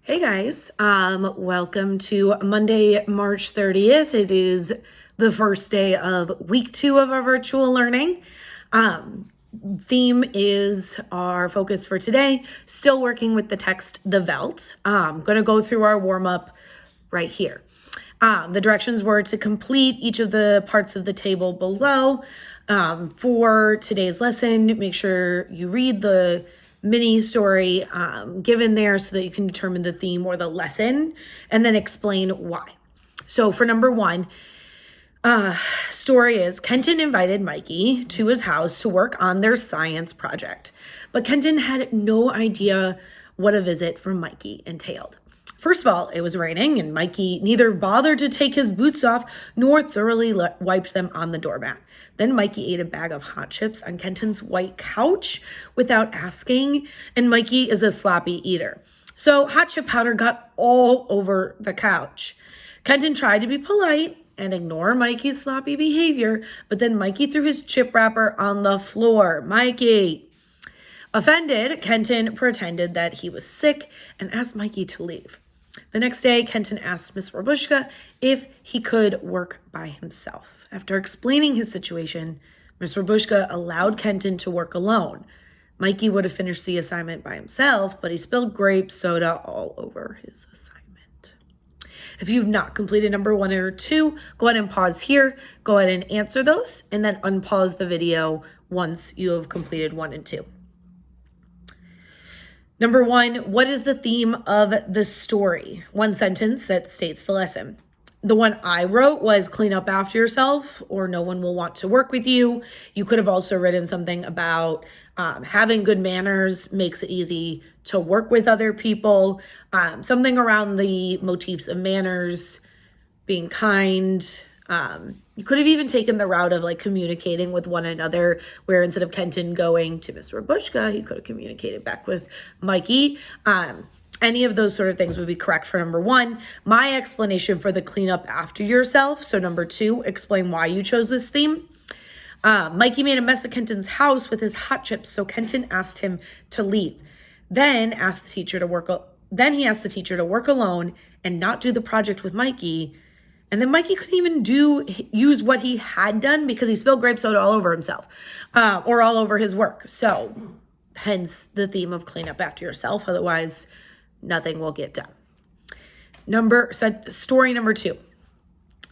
Hey guys, welcome to Monday, March 30th. It is the first day of week 2 of our virtual learning. Theme is our focus for today, still working with the text, the Welt. I'm going to go through our warm-up right here. The directions were to complete each of the parts of the table below. For today's lesson, make sure you read the mini story given there so that you can determine the theme or the lesson and then explain why. So for number 1, story is Kenton invited Mikey to his house to work on their science project, but Kenton had no idea what a visit from Mikey entailed. First of all, it was raining and Mikey neither bothered to take his boots off nor thoroughly wiped them on the doormat. Then Mikey ate a bag of hot chips on Kenton's white couch without asking, and Mikey is a sloppy eater. So hot chip powder got all over the couch. Kenton tried to be polite and ignore Mikey's sloppy behavior, but then Mikey threw his chip wrapper on the floor. Mikey! Offended, Kenton pretended that he was sick and asked Mikey to leave. The next day, Kenton asked Miss Babushka if he could work by himself. After explaining his situation, Miss Babushka allowed Kenton to work alone. Mikey would have finished the assignment by himself, but he spilled grape soda all over his assignment. If you've not completed number 1 or 2, go ahead and pause here. Go ahead and answer those, and then unpause the video once you have completed 1 and 2. Number 1, what is the theme of the story? One sentence that states the lesson. The one I wrote was clean up after yourself or no one will want to work with you. You could have also written something about having good manners makes it easy to work with other people. Something around the motifs of manners, being kind. You could have even taken the route of like communicating with one another, where instead of Kenton going to Miss Babushka, he could have communicated back with Mikey. Any of those sort of things would be correct for number 1. My explanation for the cleanup after yourself. So number 2, explain why you chose this theme. Mikey made a mess of Kenton's house with his hot chips, so Kenton asked him to leave. Then he asked the teacher to work alone and not do the project with Mikey. And then Mikey couldn't even use what he had done because he spilled grape soda all over himself or all over his work. So hence the theme of clean up after yourself. Otherwise, nothing will get done. Story number 2.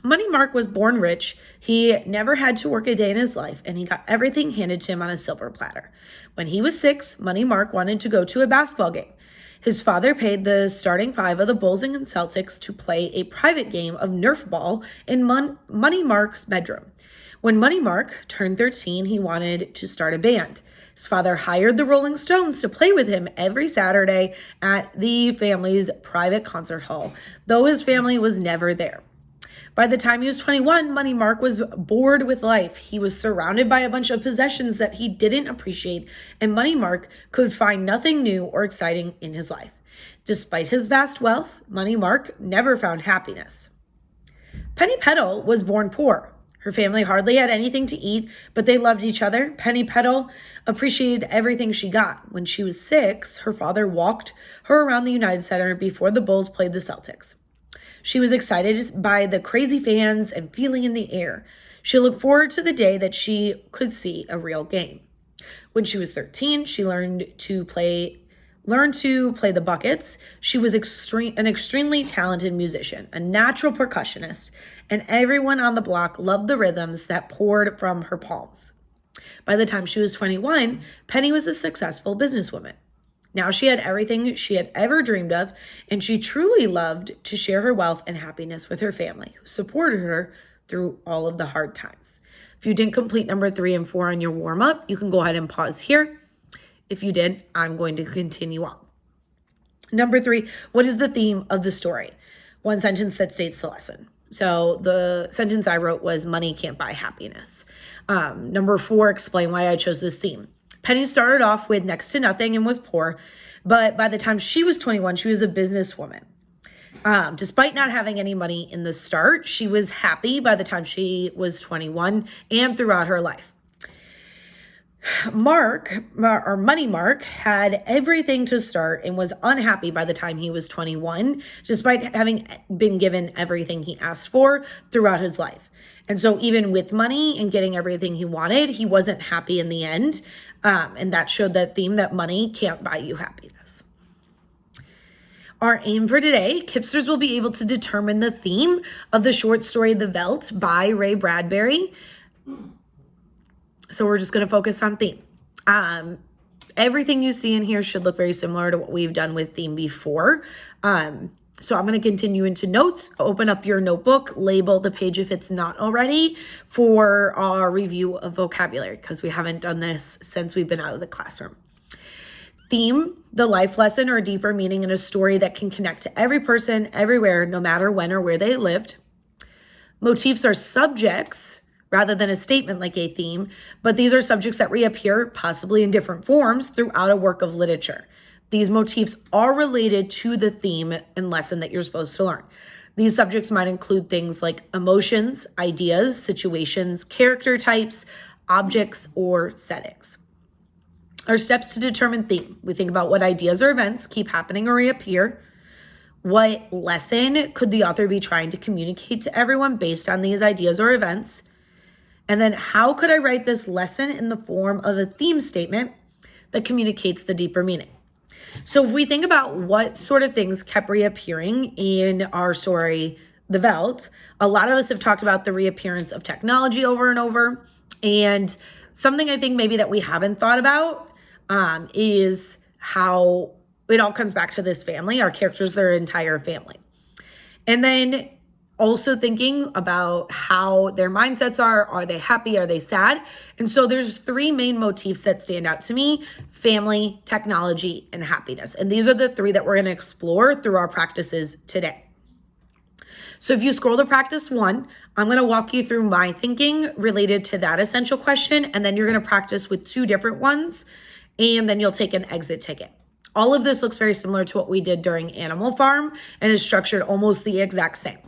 Money Mark was born rich. He never had to work a day in his life, and he got everything handed to him on a silver platter. When he was 6, Money Mark wanted to go to a basketball game. His father paid the starting 5 of the Bulls and Celtics to play a private game of Nerf ball in Money Mark's bedroom. When Money Mark turned 13, he wanted to start a band. His father hired the Rolling Stones to play with him every Saturday at the family's private concert hall, though his family was never there. By the time he was 21, Money Mark was bored with life. He was surrounded by a bunch of possessions that he didn't appreciate, and Money Mark could find nothing new or exciting in his life. Despite his vast wealth, Money Mark never found happiness. Penny Petal was born poor. Her family hardly had anything to eat, but they loved each other. Penny Petal appreciated everything she got. When she was 6, her father walked her around the United Center before the Bulls played the Celtics. She was excited by the crazy fans and feeling in the air. She looked forward to the day that she could see a real game. When she was 13, she learned to play the buckets. She was an extremely talented musician, a natural percussionist, and everyone on the block loved the rhythms that poured from her palms. By the time she was 21, Penny was a successful businesswoman. Now she had everything she had ever dreamed of, and she truly loved to share her wealth and happiness with her family, who supported her through all of the hard times. If you didn't complete number 3 and 4 on your warm-up, you can go ahead and pause here. If you did, I'm going to continue on. Number 3, what is the theme of the story? One sentence that states the lesson. So the sentence I wrote was money can't buy happiness. Number 4, explain why I chose this theme. Penny started off with next to nothing and was poor, but by the time she was 21, she was a businesswoman. Despite not having any money in the start, she was happy by the time she was 21 and throughout her life. Money Mark, had everything to start and was unhappy by the time he was 21, despite having been given everything he asked for throughout his life. And so even with money and getting everything he wanted, he wasn't happy in the end. And that showed that theme that money can't buy you happiness. Our aim for today, Kipsters will be able to determine the theme of the short story The Veldt by Ray Bradbury. So we're just going to focus on theme. Everything you see in here should look very similar to what we've done with theme before. So I'm going to continue into notes, open up your notebook, label the page if it's not already for our review of vocabulary, because we haven't done this since we've been out of the classroom. Theme, the life lesson or deeper meaning in a story that can connect to every person, everywhere, no matter when or where they lived. Motifs are subjects rather than a statement like a theme, but these are subjects that reappear possibly in different forms throughout a work of literature. These motifs are related to the theme and lesson that you're supposed to learn. These subjects might include things like emotions, ideas, situations, character types, objects, or settings. Our steps to determine theme. We think about what ideas or events keep happening or reappear. What lesson could the author be trying to communicate to everyone based on these ideas or events? And then how could I write this lesson in the form of a theme statement that communicates the deeper meaning? So if we think about what sort of things kept reappearing in our story, The Veldt, a lot of us have talked about the reappearance of technology over and over. And something I think maybe that we haven't thought about is how it all comes back to this family, our characters, their entire family. And then also thinking about how their mindsets are they happy, are they sad? And so there's three main motifs that stand out to me: family, technology, and happiness. And these are the three that we're going to explore through our practices today. So if you scroll to practice 1, I'm going to walk you through my thinking related to that essential question, and then you're going to practice with 2 different ones, and then you'll take an exit ticket. All of this looks very similar to what we did during Animal Farm and is structured almost the exact same.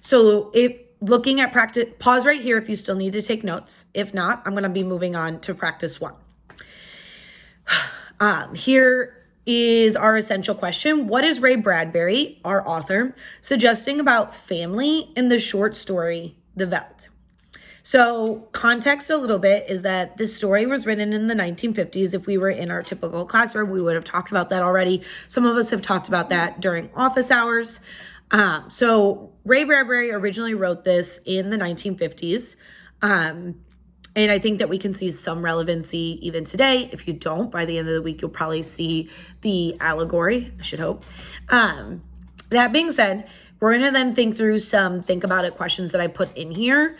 So if looking at practice, pause right here if you still need to take notes. If not, I'm going to be moving on to practice 1. Here is our essential question. What is Ray Bradbury, our author, suggesting about family in the short story, The Veldt? So context a little bit is that this story was written in the 1950s. If we were in our typical classroom, we would have talked about that already. Some of us have talked about that during office hours. So Ray Bradbury originally wrote this in the 1950s. And I think that we can see some relevancy even today. If you don't, by the end of the week, you'll probably see the allegory, I should hope. That being said, we're going to then think through some think about it questions that I put in here.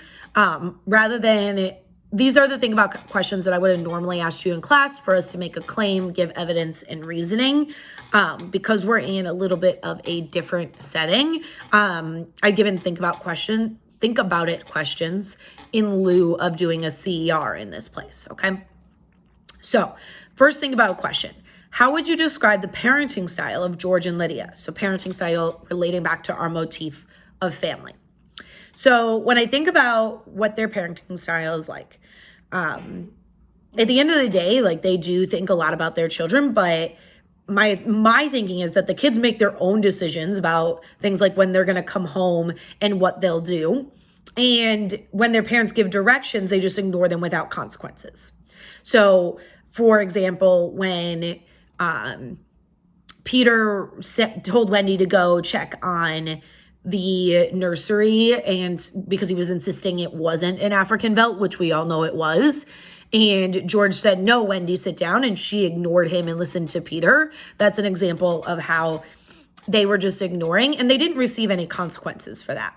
These are the think about questions that I would have normally asked you in class for us to make a claim, give evidence, and reasoning. Because we're in a little bit of a different setting, I given think about it questions in lieu of doing a CER in this place, okay? So first think about a question. How would you describe the parenting style of George and Lydia? So parenting style relating back to our motif of family. So when I think about what their parenting style is like, at the end of the day, like they do think a lot about their children, but my thinking is that the kids make their own decisions about things like when they're going to come home and what they'll do. And when their parents give directions, they just ignore them without consequences. So for example, when Peter told Wendy to go check on the nursery, and because he was insisting it wasn't an African Veldt, which we all know it was, and George said, no, Wendy, sit down, and she ignored him and listened to Peter. That's an example of how they were just ignoring, and they didn't receive any consequences for that.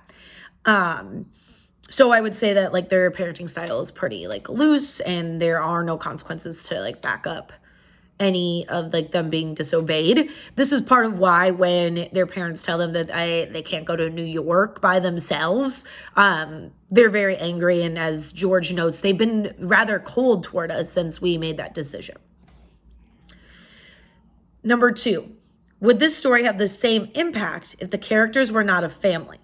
So I would say that like their parenting style is pretty like loose, and there are no consequences to like back up any of like them being disobeyed. This is part of why when their parents tell them that they can't go to New York by themselves, they're very angry. And as George notes, they've been rather cold toward us since we made that decision. Number 2, would this story have the same impact if the characters were not a family?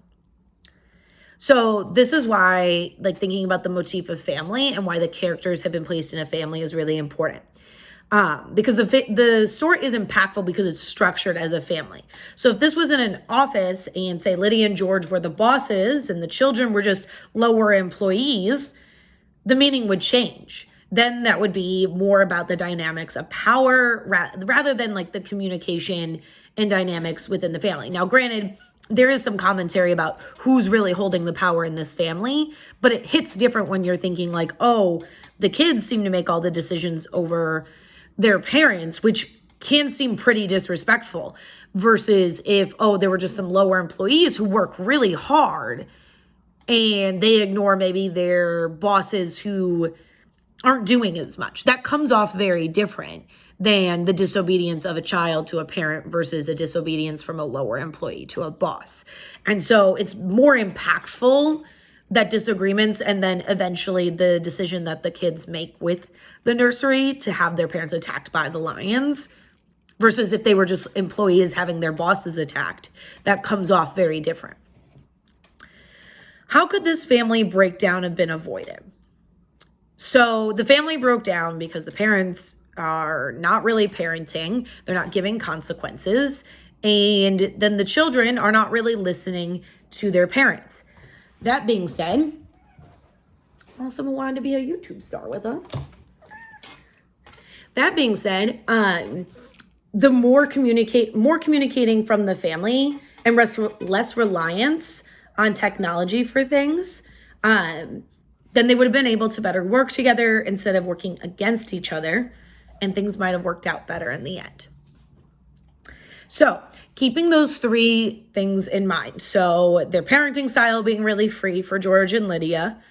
So this is why, like, thinking about the motif of family and why the characters have been placed in a family is really important. Because the story is impactful because it's structured as a family. So if this was in an office and, say, Lydia and George were the bosses and the children were just lower employees, the meaning would change. Then that would be more about the dynamics of power rather than like the communication and dynamics within the family. Now, granted, there is some commentary about who's really holding the power in this family, but it hits different when you're thinking like, oh, the kids seem to make all the decisions over their parents, which can seem pretty disrespectful, versus if, oh, there were just some lower employees who work really hard and they ignore maybe their bosses who aren't doing as much. That comes off very different than the disobedience of a child to a parent versus a disobedience from a lower employee to a boss. And so it's more impactful, that disagreements and then eventually the decision that the kids make with the nursery to have their parents attacked by the lions versus if they were just employees having their bosses attacked. That comes off very different. How could this family breakdown have been avoided? So the family broke down because the parents are not really parenting. They're not giving consequences. And then the children are not really listening to their parents. That being said, well, someone wanted to be a YouTube star with us. That being said, the more communicating from the family and less reliance on technology for things, then they would have been able to better work together instead of working against each other, and things might have worked out better in the end. So keeping those three things in mind. So their parenting style being really free for George and Lydia,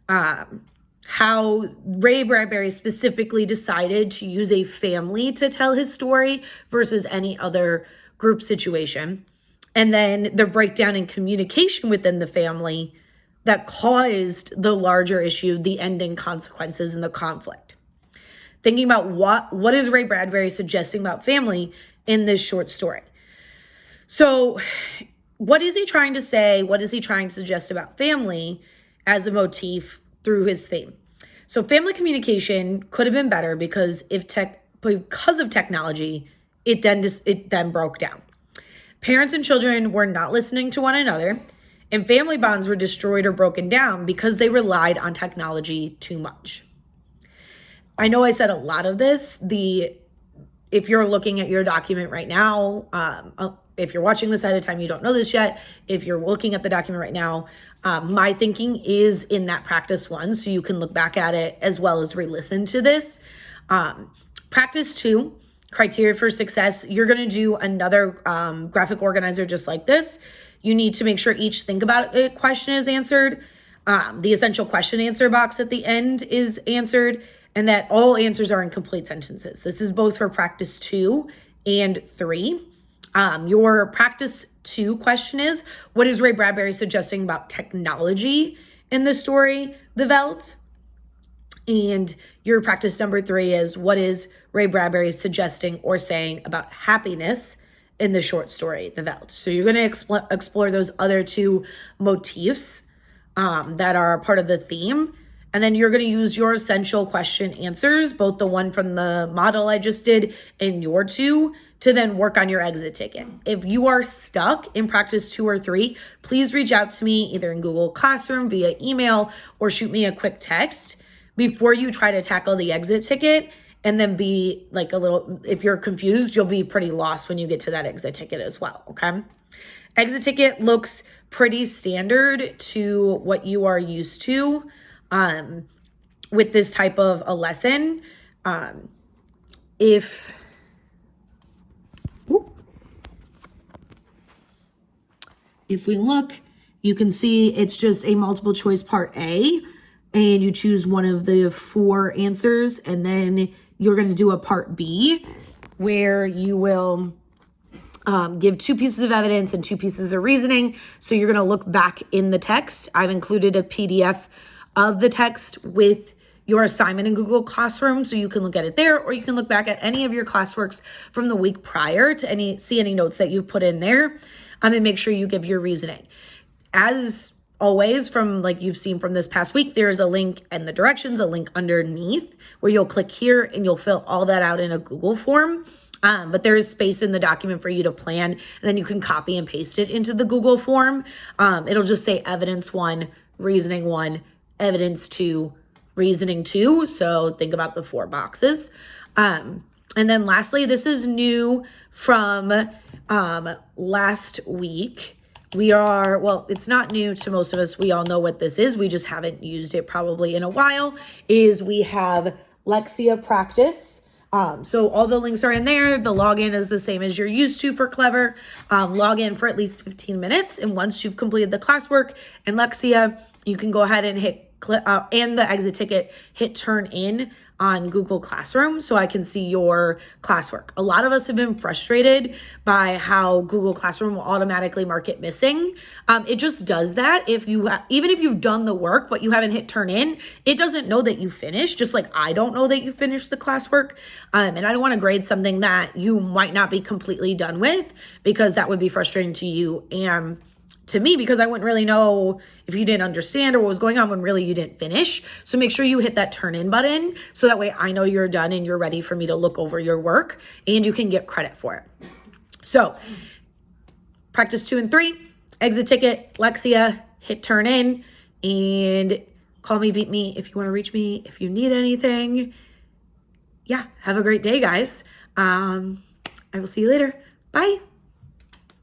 how Ray Bradbury specifically decided to use a family to tell his story versus any other group situation. And then the breakdown in communication within the family that caused the larger issue, the ending consequences and the conflict. Thinking about what is Ray Bradbury suggesting about family in this short story. So what is he trying to say? What is he trying to suggest about family as a motif through his theme? So family communication could have been better because of technology, it then broke down. Parents and children were not listening to one another, and family bonds were destroyed or broken down because they relied on technology too much. I know I said a lot of this. If you're looking at your document right now, if you're watching this ahead of time, you don't know this yet. If you're looking at the document right now, my thinking is in that practice 1, so you can look back at it as well as re-listen to this. Practice 2, criteria for success. You're going to do another graphic organizer just like this. You need to make sure each think about it question is answered. The essential question answer box at the end is answered, and that all answers are in complete sentences. This is both for practice 2 and 3. Your practice 2 question is, what is Ray Bradbury suggesting about technology in the story, The Veldt? And your practice number 3 is, what is Ray Bradbury suggesting or saying about happiness in the short story, The Veldt? So you're going to explore those other 2 motifs that are part of the theme. And then you're going to use your essential question answers, both the one from the model I just did and your 2, to then work on your exit ticket. If you are stuck in practice 2 or 3, please reach out to me either in Google Classroom, via email, or shoot me a quick text before you try to tackle the exit ticket. And then be like if you're confused, you'll be pretty lost when you get to that exit ticket as well, okay? Exit ticket looks pretty standard to what you are used to with this type of a lesson. If we look, you can see it's just a multiple choice part A, and you choose one of the 4 answers, and then you're going to do a part B where you will give 2 pieces of evidence and 2 pieces of reasoning. So you're going to look back in the text. I've included a PDF of the text with your assignment in Google Classroom, so you can look at it there, or you can look back at any of your classworks from the week prior to see any notes that you've put in there, and make sure you give your reasoning. As always, from like you've seen from this past week, there's a link and the directions, a link underneath where you'll click here and you'll fill all that out in a Google form. But there is space in the document for you to plan, and then you can copy and paste it into the Google form. It'll just say evidence 1, reasoning 1, evidence 2, reasoning 2. So think about the 4 boxes. And then lastly, this is new from last week. It's not new to most of us. We all know what this is. We just haven't used it probably in a while. We have Lexia Practice. So all the links are in there. The login is the same as you're used to for Clever. Log in for at least 15 minutes. And once you've completed the classwork in Lexia, you can go ahead and hit and the exit ticket, hit turn in on Google Classroom so I can see your classwork. A lot of us have been frustrated by how Google Classroom will automatically mark it missing. It just does that even if you've done the work but you haven't hit turn in, it doesn't know that you finished, just like I don't know that you finished the classwork. And I don't want to grade something that you might not be completely done with, because that would be frustrating to you and to me, because I wouldn't really know if you didn't understand or what was going on when really you didn't finish. So make sure you hit that turn in button so that way I know you're done and you're ready for me to look over your work and you can get credit for it. So practice 2 and 3, exit ticket, Lexia, hit turn in, and call me, beat me if you want to reach me, if you need anything. Yeah, have a great day, guys. I will see you later. Bye.